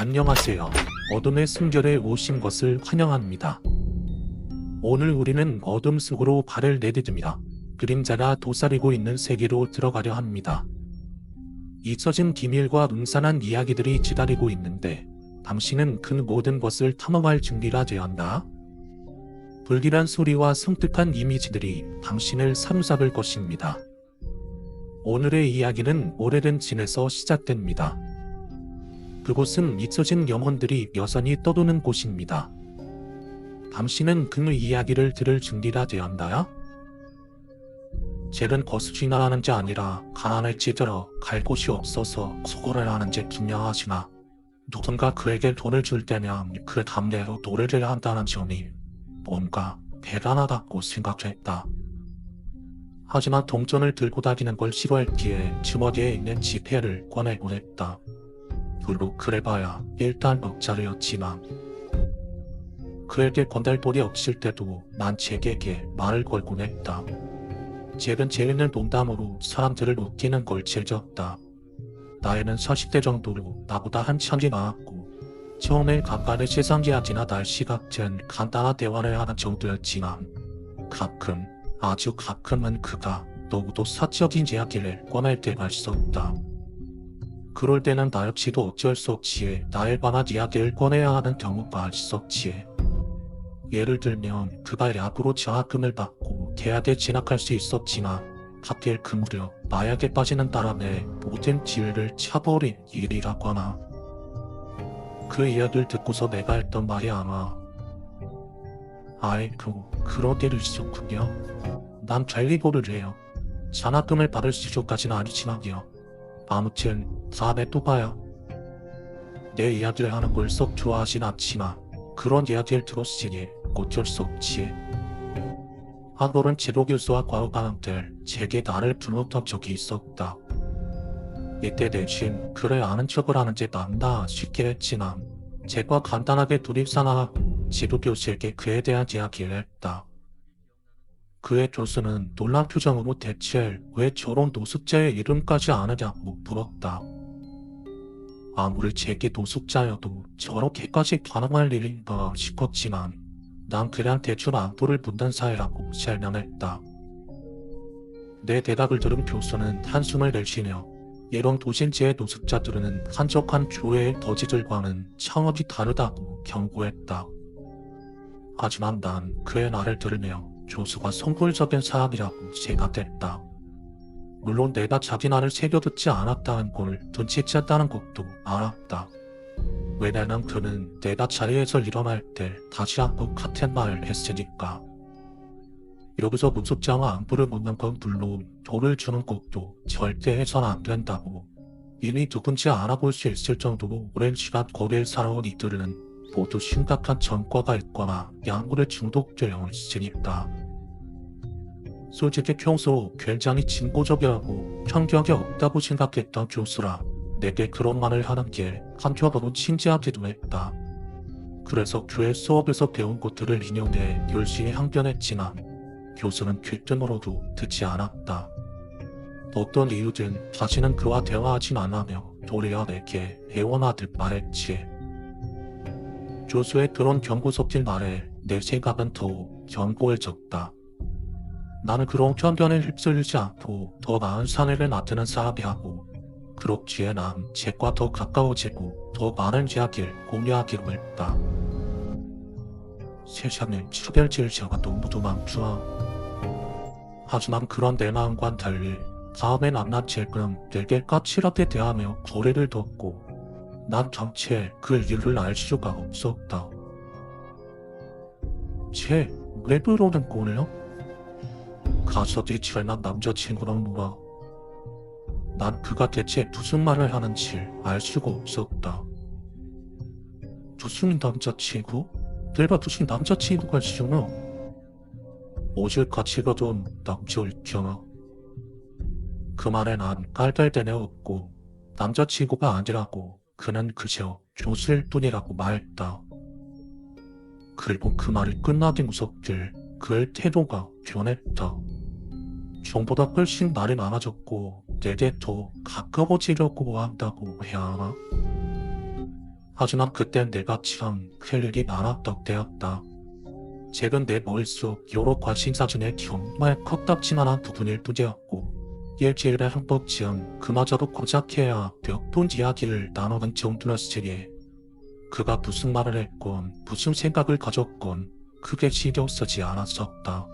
안녕하세요. 어둠의 숨결에 오신 것을 환영합니다. 오늘 우리는 어둠 속으로 발을 내딛습니다. 그림자가 도사리고 있는 세계로 들어가려 합니다. 잊혀진 비밀과 음산한 이야기들이 기다리고 있는데 당신은 그 모든 것을 탐험할 준비가 되었나? 불길한 소리와 섬뜩한 이미지들이 당신을 사로잡을 것입니다. 오늘의 이야기는 오래된 진에서 시작됩니다. 그곳은 잊혀진 영혼들이 여전히 떠도는 곳입니다. 당신은 그 이야기를 들을 준비가 되었나요? 젤은 거수지나 하는 게 아니라 가난을지 들어 갈 곳이 없어서 수고를 하는지 분명하시나 누군가 그에게 돈을 줄 때면 그 담대로 노래를 한다는 점이 뭔가 대단하다고 생각했다. 하지만 동전을 들고 다니는 걸 싫어했기에 주머니에 있는 지폐를 꺼내보냈다. 별로 그래봐야 일단 억짜리였지만 그에게 건달 돈이 없을 때도 난 잭에게 말을 걸곤 했다. 잭은 재밌는 농담으로 사람들을 웃기는 걸 즐겼다. 나이는 40대 정도로 나보다 한참이 많았고 처음에 간간의 세상 이야기나 날씨 같은 간단한 대화를 하는 정도였지만 가끔, 아주 가끔은 그가 너무도 사적인 이야기를 꺼낼 때가 있었다. 그럴 때는 나 역시도 어쩔 수 없이 나에 관한 이야기를 꺼내야 하는 경우가 있었지. 예를 들면 그가 약으로 장학금을 받고 대학에 진학할 수 있었지만 하필 그 무렵 마약에 빠지는 바람에 모든 기회를 차버린 일이라거나 그 이야기를 듣고서 내가 했던 말이 아마 아이고 그런 일이 있었군요. 난 잘리보를 해요. 장학금을 받을 수조까지는 아니지만요. 아무튼 다음에 또 봐요. 내 이야기를 하는 걸 썩 좋아하진 않지만 그런 이야기를 들었으니 어쩔 수 없지. 한 번은 지도교수와 과학관한테 제게 나를 불렀던 적이 있었다. 이때 대신 그래 아는 척을 하는지 난다 쉽게 했지만 제가 간단하게 둘입상하고 지도교수에게 그에 대한 이야기를 했다. 그의 교수는 놀란 표정으로 대체 왜 저런 노숙자의 이름까지 아느냐고 물었다. 아무리 제게 노숙자여도 저렇게까지 반응할 일인가 싶었지만 난 그냥 대충 안부를 묻는 사이라고 설명했다. 내 대답을 들은 교수는 한숨을 내쉬며 이런 도심지의 노숙자들은 한적한 교회의 거지들과는 차원이 다르다고 경고했다. 하지만 난 그의 말을 들으며 교수가 선불적인 사람이라고 생각했다. 물론 내가 자기 말을 새겨듣지 않았다는 걸 눈치챘다는 것도 알았다. 왜냐면 그는 내가 자리에서 일어날 때 다시 한번 같은 말을 했으니까. 여기서 노숙자와 안부를 묻는 건 물론 돈을 주는 것도 절대 해서는 안 된다고. 이미 누군지 알아볼 수 있을 정도로 오랜 시간 거리에 살아온 이들은 모두 심각한 전과가 있거나 약물에 중독되어 있으니까. 솔직히 평소 굉장히 진보적이라고 편견이 없다고 생각했던 교수라 내게 그런 말을 하는 게 한편으로 진지하기도 했다. 그래서 교회 수업에서 배운 것들을 인용해 열심히 항변했지만 교수는 귓등으로도 듣지 않았다. 어떤 이유든 다시는 그와 대화하진 않으며 도리어 내게 애원하듯 말했지. 교수의 그런 경고 섞인 말에 내 생각은 더욱 견고해졌다. 나는 그런 편견에 휩쓸리지 않고 더 나은 사내를 나타낸 사람이라고. 그렇기에 난 잭과 더 가까워지고 더 많은 이야기를 공유하기로 했다. 세상에 차별지을 자가 너무도 많구나. 하지만 그런 내 마음과는 달리 다음에 만난 잭은 내게 까칠하게 대하며 거리를 뒀고 난 전체 그 이유를 알 수가 없었다. 쟤 왜 그러는 거네요? 가서도 잘난 남자친구랑 놀아. 난 그가 대체 무슨 말을 하는지 알 수가 없었다. 무슨 남자친구? 내가 무슨 남자친구가 있으며 옷을 같이 가던 남자일잖아. 그 말에 난 깔깔대며 웃고 남자친구가 아니라고 그는 그저 교수일 뿐이라고 말했다. 그리고 그 말이 끝나기 무섭길 그의 태도가 변했다. 전보다 훨씬 말이 많아졌고 내게 더 가까워지려고 한다고 해야 하나? 하지만 그땐 내가 참 할 일이 많았던 때였다. 잭은 내 머릿속 여러 관심사 중에 정말 컵딱지만한 부분일 뿐이었고 일주일에 한 번쯤 그마저도 고작 해야 몇 번 이야기를 나누는 정도였으니 그가 무슨 말을 했건 무슨 생각을 가졌건 크게 신경 쓰지 않았었다.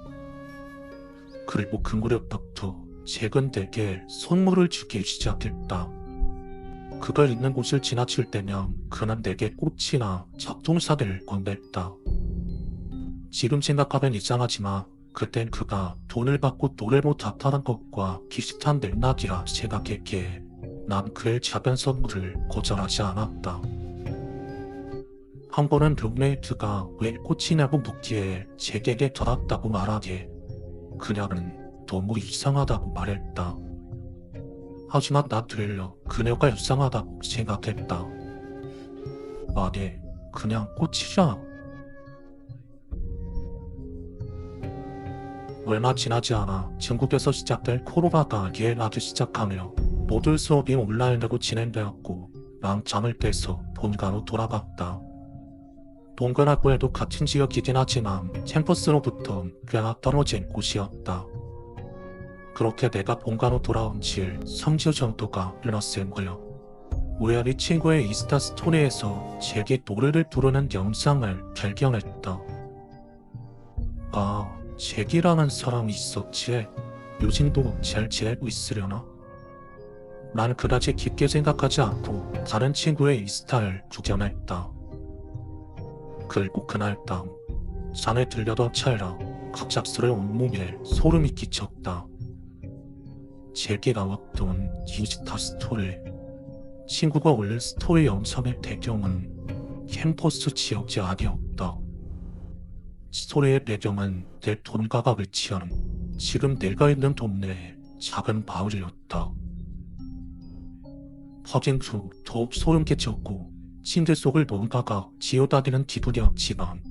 그리고 그 무렵부터 잭은 내게 선물을 주기 시작했다. 그가 있는 곳을 지나칠 때면 그는 내게 꽃이나 잡동사기를 건넸다. 지금 생각하면 이상하지만 그땐 그가 돈을 받고 노래 못하다는 것과 비슷한 맥락이라 생각했기에 난 그의 작은 선물을 거절하지 않았다. 한 번은 룸메이트가 왜 꽃이냐고 묻기에 잭에게 받았다고 말하기에 그녀는 너무 이상하다고 말했다. 하지만 나 들려 그녀가 이상하다고 생각했다. 아니, 그냥 꽃이잖아. 얼마 지나지 않아 중국에서 시작될 코로나가 유행하기 시작하며 모든 수업이 온라인으로 진행되었고 난 잠을 깨서 본가로 돌아갔다. 본가라고 해도 같은 지역이긴 하지만 캠퍼스로부터 꽤나 떨어진 곳이었다. 그렇게 내가 본가로 돌아온 지 3주 정도가 흘렀을 거야. 우연히 친구의 인스타 스토리에서 잭이 노래를 부르는 영상을 발견했다. 아, 잭이라는 사람이 있었지. 요즘도 잘 지내고 있으려나? 난 그다지 깊게 생각하지 않고 다른 친구의 인스타를 구경했다. 그리고 그날 밤 잠에 들려던 찰나 갑작스레 온몸에 소름이 끼쳤다. 잭이 나왔던 인스타 스토리. 친구가 올린 스토리 영상의 배경은 캠퍼스 지역이 아니었다. 스토리의 배경은 내 본가가 위치한 지금 내가 있는 동네의 작은 마을이었다. 확인 후 더욱 소름 끼쳤고 침대 속을 뭔가가 기어다니는 기분이었지만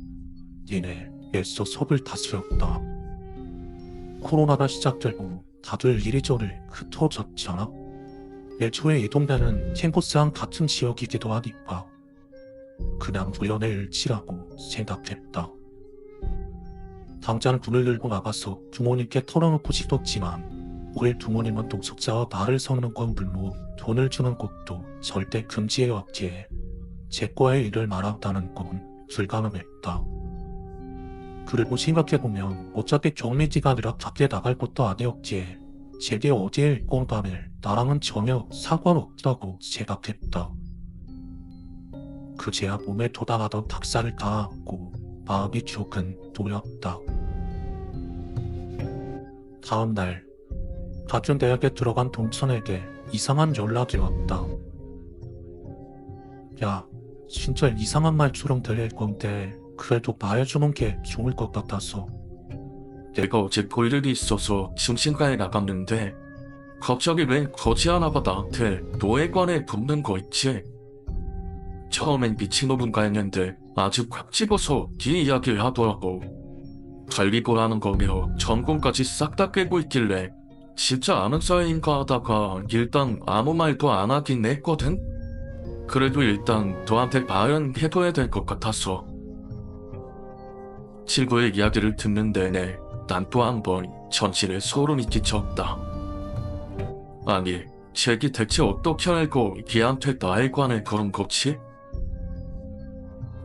이내 애써 속을 다스렸다. 코로나가 시작되고 다들 이리저리 흩어졌잖아. 애초에 이 동네는 캠퍼스랑 같은 지역이기도 하니까 그냥 우연의 일치라고 생각했다. 당장 문을 열고 나가서 부모님께 털어놓고 싶었지만 우리 부모님은 동석자와 말을 섞는 건 물론 돈을 주는 것도 절대 금지해왔기에 잭과의 일을 말한다는 건 불가능했다. 그리고 생각해보면 어차피 격리기간이라 밖에 나갈 것도 아니었기에 잭이 어디에 있건 간에 나랑은 전혀 상관없다고 생각했다. 그제야 몸에 돋아가던 닭살을 가하고 마음이 조금 놓였다. 다음날 같은 대학에 들어간 동천에게 이상한 연락이 왔다. 야, 진짜 이상한 말처럼 들릴 건데 그래도 말해주는 게 좋을 것 같아서. 내가 어제 볼 일이 있어서 중심가에 나갔는데 갑자기 왜 거지 하나가 나한테 너에 관해 묻는 거 있지? 처음엔 미친놈인가 했는데 아주 꽉 집어서 네 이야기를 하더라고. 관리고라는 거며 전공까지 싹 다 깨고 있길래 진짜 아는 사이인가 하다가 일단 아무 말도 안 하긴 했거든? 그래도 일단 너한테 말은 해둬야 될 것 같아서. 친구의 이야기를 듣는 내내 난 또 한 번 전신에 소름이 끼쳤다. 아니, 잭이 대체 어떻게 알고 얘한테 나에 관해 그런 거지?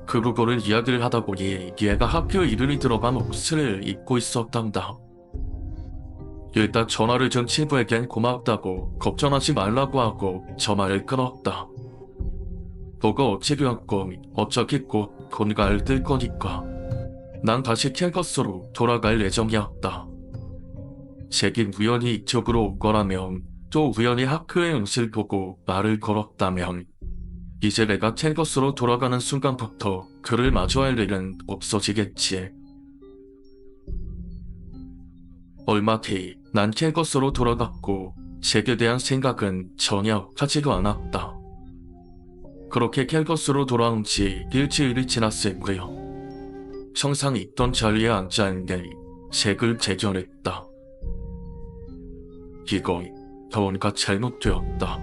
그거를 이야기를 하다 보니 얘가 학교 이름이 들어간 옷을 입고 있었단다. 일단 전화를 준 친구에겐 고맙다고 걱정하지 말라고 하고 전화를 끊었다. 너가 어찌되었건 어차피 곧 본가를 뜰 거니까 난 다시 캠퍼스로 돌아갈 예정이었다. 잭이 우연히 이쪽으로 온 거라면 또 우연히 학교의 옷을 보고 말을 걸었다면 이제 내가 캠퍼스로 돌아가는 순간부터 그를 마주할 일은 없어지겠지. 얼마 뒤 난 캠퍼스로 돌아갔고 잭에 대한 생각은 전혀 하지도 않았다. 그렇게 캠퍼스로 돌아온 지 일주일이 지났을 거요. 항상 있던 자리에 앉아있는 잭을 발견했다. 이건 뭔가 잘못되었다.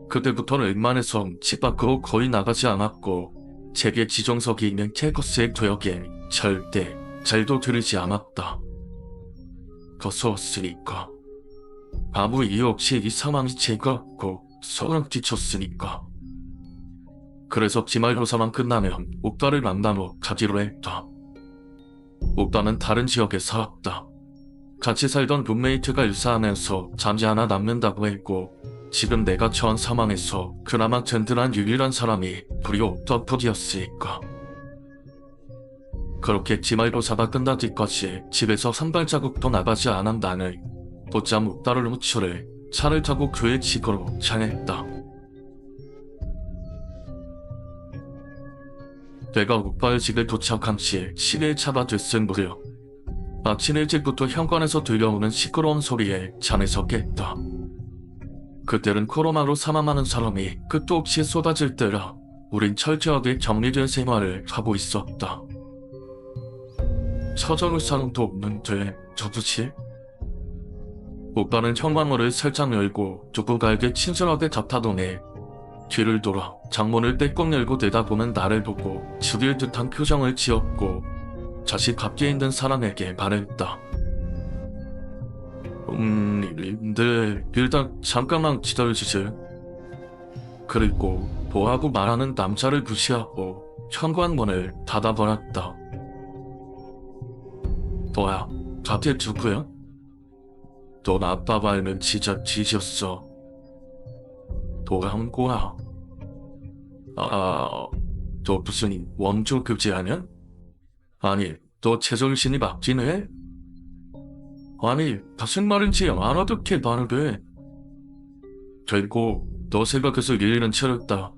그때부터는 웬만해서 집 밖으로 거의 나가지 않았고 제게 지정석이 있는 캐커스의 구역에 절대 잘도 들이지 않았다. 거서웠으니까. 아무 이유 없이 이 상황이 즐겁고 서로 지쳤으니까. 그래서 기말고사만 끝나면 옥다를 만나러 가기로 했다. 옥다는 다른 지역에 살았다. 같이 살던 룸메이트가 일사하면서 잠시 하나 남는다고 했고 지금 내가 처한 상황에서 그나마 든든한 유일한 사람이 우리 옥다뿐이었으니까. 그렇게 기말고사가 끝나기까지 집에서 한 발자국도 나가지 않은 나는 곧장 옥다를 무출해 차를 타고 교회 집으로 향했다. 내가 옥다의 집에 도착한 시 시계의 차가 됐을 무렵 아침 일찍부터 현관에서 들려오는 시끄러운 소리에 잠에서 깼다. 그때는 코로나로 사망하는 사람이 끝도 없이 쏟아질 때라 우린 철저하게 격리된 생활을 하고 있었다. 찾아올 사람도 없는데 누구지? 오빠는 현관문을 살짝 열고 누군가에게 친절하게 답하더니 뒤를 돌아 장문을 떼꼭 열고 내다보는 나를 보고 죽일 듯한 표정을 지었고 다시 밖에 있는 사람에게 말했다. 네, 일단 잠깐만 기다려주세요. 그리고 뭐하고 말하는 남자를 무시하고 현관문을 닫아버렸다. 뭐야, 갑자기 누구야? 넌 아빠 말면 진짜 뒤졌어. 뭐한 거야? 너 무슨 원조 급제하냐? 아니, 너 제정신이 맞긴 해? 아니, 무슨 말인지 알아듣게 말을 해. 됐고, 너 생각해서 일일은 치렀다.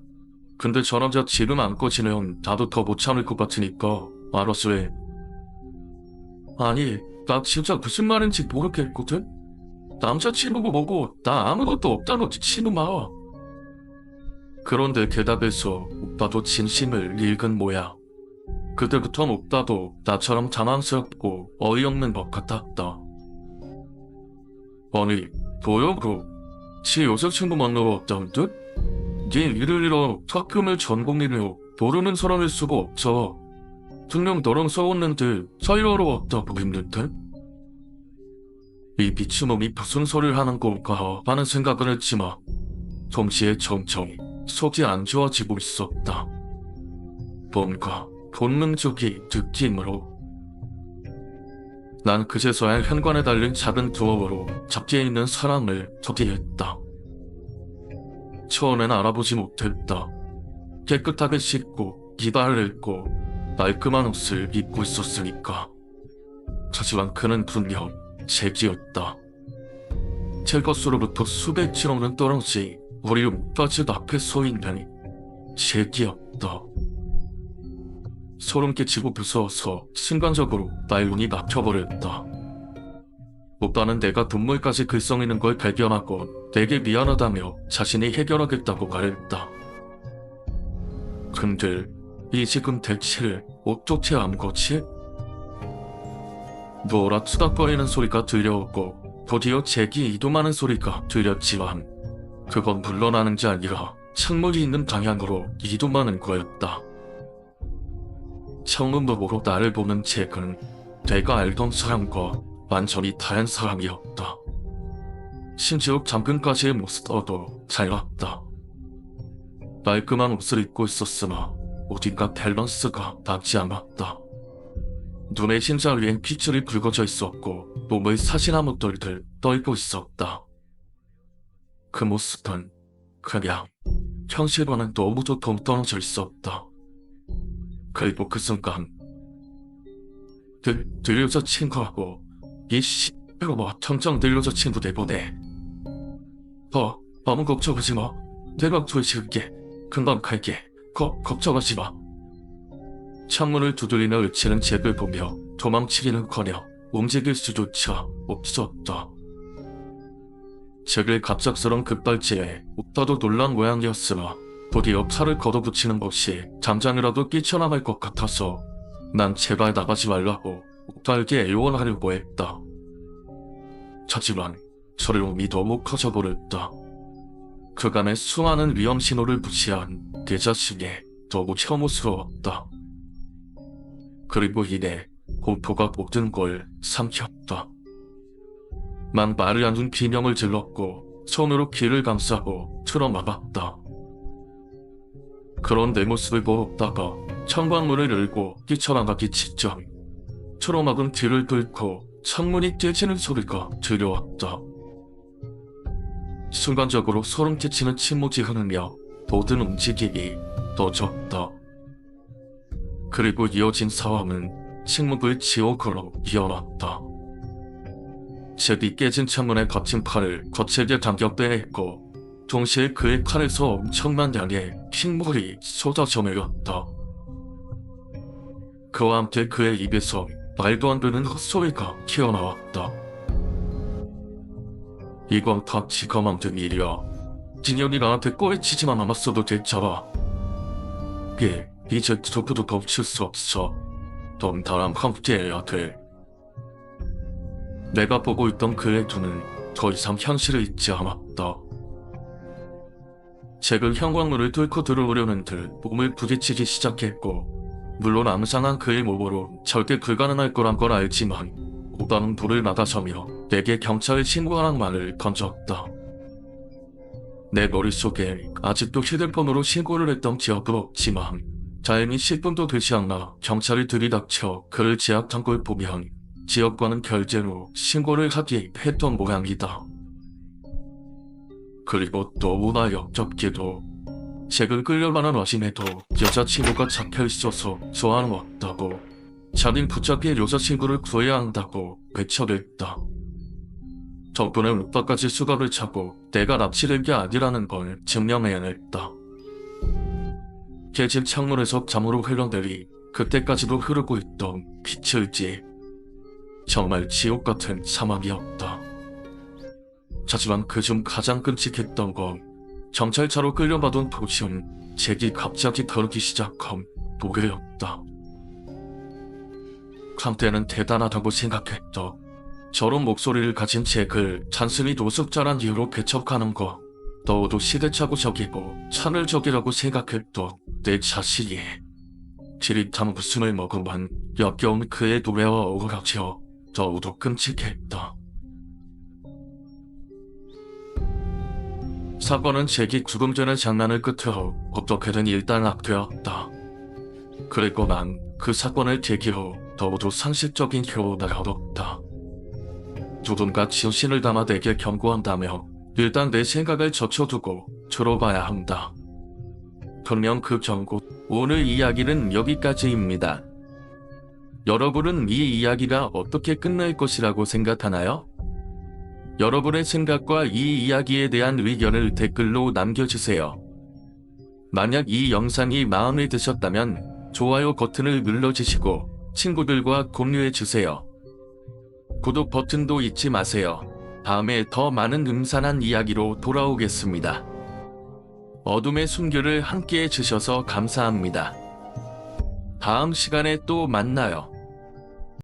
근데 저 남자 지금 안 꺼지면 나도 더 못 참을 것 같으니까 알았어 해. 아니, 나 진짜 무슨 말인지 모르겠거든? 남자친구고 뭐고 나 아무것도 없다노지 치누마. 그런데 대답에서 오빠도 진심을 읽은 모양. 그때부터 오빠도 나처럼 당황스럽고 어이없는 것 같았다. 아니, 뭐여고? 지 여자친구 만나러 왔다는 듯? 네 일을 잃어 학금을 전공이래요. 모르는 사람일 수가 없어. 분명 너랑 싸웠는데 사이하러 왔다고 했는데? 이 미친놈이 무슨 소리를 하는 걸까 하는 생각을 했지만 동시에 점점 속이 안 좋아지고 있었다. 뭔가 본능적인 느낌으로. 난 그제서야 현관에 달린 작은 두어로 잡기에 있는 사람을 저기했다. 처음엔 알아보지 못했다. 깨끗하게 씻고 이발을 했고 깔끔한 옷을 입고 있었으니까. 하지만 그는 분명 제기였다. 제 것으로부터 수백 킬로는 떨어진 우리 옥다집 앞에 서 있는 제기였다. 소름 끼치고 무서워서 순간적으로 나의 눈이 막혀버렸다. 오빠는 내가 눈물까지 글썽이는 걸 발견하고 내게 미안하다며 자신이 해결하겠다고 말했다. 근데 이 지금 대체 어떻게 한 거지? 뭐라 투닥거리는 소리가 들려오고 드디어 제기 이동하는 소리가 들렸지만 그건 물러나는 게 아니라 창문이 있는 방향으로 이동하는 거였다. 창문도 보고 나를 보는 잭은 내가 알던 사람과 완전히 다른 사람이었다. 심지어 잠금까지의 모습도 달랐다. 깔끔한 옷을 입고 있었으나 어딘가 밸런스가 맞지 않았다. 눈의 심장 위엔 핏줄이 붉어져 있었고 몸을 사시나무 털들 떨고 있었다. 그 모습은 그냥 현실과는 너무도 동떨어져 있었다. 그리고 그 순간 늘 여자친구하고 이 씨로 점점 늘 여자친구 내보내. 아무 걱정하지 마. 내가 도와줄게. 금방 갈게. 걱정하지 마. 창문을 두드리며 외치는 잭을 보며 도망치기는커녕 움직일 수조차 없었다. 잭의 갑작스런 급발진에 오빠도 놀란 모양이었으나 드디어 차를 걷어붙이는 것이 잠장이라도 끼쳐나갈 것 같아서 난 제발 나가지 말라고 오빠에게 애원하려고 했다. 하지만 저의 몸이 너무 커져버렸다. 그간의 수많은 위험 신호를 무시한 내 자신이 너무 혐오스러웠다. 그리고 이내 공포가 모든 걸 삼켰다. 만 말을 않는 비명을 질렀고 손으로 귀를 감싸고 틀어막았다. 그런 내 모습을 보다가 창방문을 열고 뛰쳐나가기 직전 틀어막은 뒤를 뚫고 창문이 깨지는 소리가 들려왔다. 순간적으로 소름 끼치는 침묵이 흐르며 모든 움직임이 꺼졌다. 그리고 이어진 상황은 침묵을 지옥으로 이어났다. 제비 깨진 창문에 갇힌 팔을 거칠게 당겼대했고 동시에 그의 칼에서 엄청난 양의 핏물이 쏟아져 내렸다. 그와 함께 그의 입에서 말도 안 되는 헛소리가 튀어나왔다. 이건 다 지가 만든 일이야. 진현이 나한테 꼬리치지만 않았어도 됐잖아. 이제 누구도 덮칠 수 없어. 넌 나랑 함께해야 돼. 내가 보고 있던 그의 눈은 더 이상 현실을 잊지 않았다. 잭은 형광로를 뚫고 들어오려는 듯 몸을 부딪히기 시작했고 물론 암상한 그의 몸으로 절대 불가능할 거란 걸 알지만 오빠는 불을 나가서며 내게 경찰에 신고하라는 말을 던졌다. 내 머릿속에 아직도 휴대폰으로 신고를 했던 기억은 없지만 다행히 10분도 되지 않아 경찰이 들이닥쳐 그를 제압한 걸 보면 지역과는 별개로 신고를 하기 했던 모양이다. 그리고 너무나 역겹게도 잭을 끌려가는 와중에도 여자친구가 잡혀있어서 좋아하는 것 같다고 자긴 붙잡힌 여자친구를 구해야 한다고 외쳐댔다. 덕분에 오빠까지 수갑을 차고 내가 납치된 게 아니라는 걸 증명해냈다. 깨진 창문에서 잠으로 흘러내리 그때까지도 흐르고 있던 빛을지 정말 지옥 같은 사막이었다. 하지만 그중 가장 끔찍했던 건 경찰차로 끌려가던 도중 잭이 갑자기 다루기 시작한 노래였다. 한때는 대단하다고 생각했던 저런 목소리를 가진 잭을 단순히 노숙자란 이유로 배척하는 거 너도 시대착오적이고 차별적이라고 생각했던 내 자신이 지릿한 웃음을 머금은 역겨운 그의 노래와 어우러져 더욱더 끔찍했다. 사건은 잭이 죽음 전의 장난을 끝으로 어떻게든 일단락되었다. 그리고 난 그 사건을 계기로 더욱더 상식적인 교훈을 얻었다. 누군가 진심을 담아 내게 경고한다며 일단 내 생각을 젖혀두고 들어봐야 한다. 분명 그 경고. 오늘 이야기는 여기까지입니다. 여러분은 이 이야기가 어떻게 끝날 것이라고 생각하나요? 여러분의 생각과 이 이야기에 대한 의견을 댓글로 남겨주세요. 만약 이 영상이 마음에 드셨다면 좋아요 버튼을 눌러주시고 친구들과 공유해주세요. 구독 버튼도 잊지 마세요. 다음에 더 많은 음산한 이야기로 돌아오겠습니다. 어둠의 순결을 함께 해주셔서 감사합니다. 다음 시간에 또 만나요.